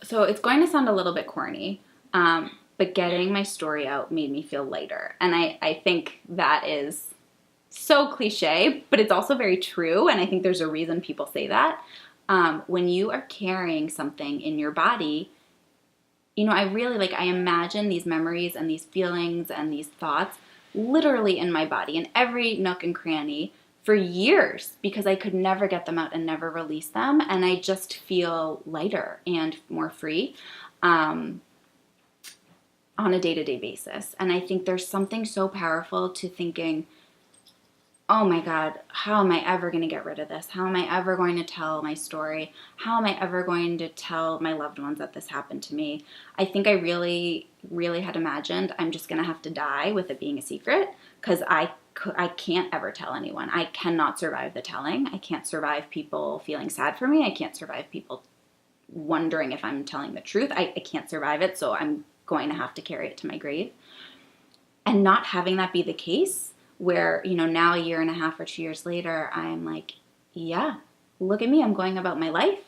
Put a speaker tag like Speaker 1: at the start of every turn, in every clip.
Speaker 1: So it's going to sound a little bit corny, but getting my story out made me feel lighter. And I think that is so cliche, but it's also very true. And I think there's a reason people say that. When you are carrying something in your body, you know, I imagine these memories and these feelings and these thoughts literally in my body, in every nook and cranny for years, because I could never get them out and never release them. And I just feel lighter and more free on a day-to-day basis. And I think there's something so powerful to thinking, oh my God, how am I ever going to get rid of this? How am I ever going to tell my story? How am I ever going to tell my loved ones that this happened to me? I think I really, really had imagined I'm just going to have to die with it being a secret, because I can't ever tell anyone. I cannot survive the telling. I can't survive people feeling sad for me. I can't survive people wondering if I'm telling the truth. I can't survive it, so I'm going to have to carry it to my grave. And not having that be the case, where, you know, now a year and a half or 2 years later, I'm like, yeah, look at me. I'm going about my life.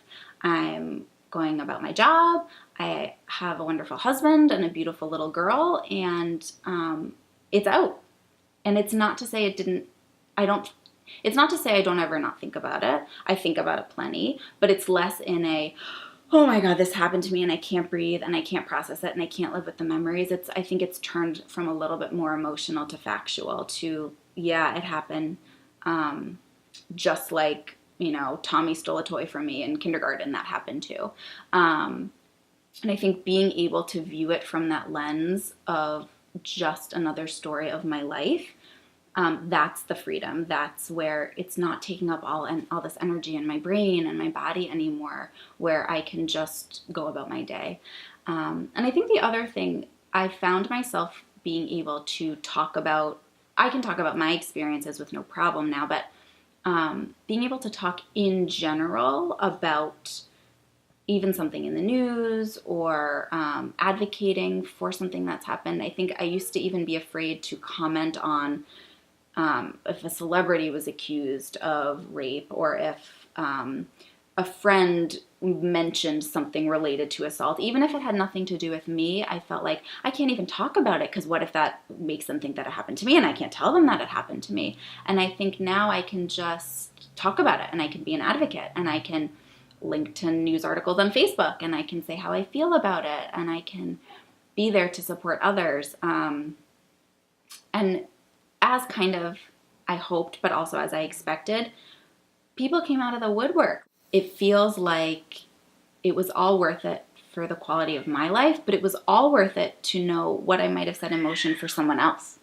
Speaker 1: I'm going about my job. I have a wonderful husband and a beautiful little girl, and it's out. And it's not to say it's not to say I don't ever not think about it. I think about it plenty, but it's less in a, oh my God, this happened to me and I can't breathe and I can't process it and I can't live with the memories. I think it's turned from a little bit more emotional to factual to, yeah, it happened. Just like, you know, Tommy stole a toy from me in kindergarten, that happened too. And I think being able to view it from that lens of just another story of my life, that's the freedom. That's where it's not taking up all this energy in my brain and my body anymore, where I can just go about my day. And I think the other thing, I found myself being able to I can talk about my experiences with no problem now, but being able to talk in general about even something in the news or advocating for something that's happened. I think I used to even be afraid to comment on if a celebrity was accused of rape, or if a friend mentioned something related to assault. Even if it had nothing to do with me, I felt like I can't even talk about it, because what if that makes them think that it happened to me and I can't tell them that it happened to me? And I think now I can just talk about it, and I can be an advocate, and I can link to news articles on Facebook, and I can say how I feel about it, and I can be there to support others. And as kind of I hoped, but also as I expected, people came out of the woodwork. It feels like it was all worth it for the quality of my life, but it was all worth it to know what I might have set in motion for someone else.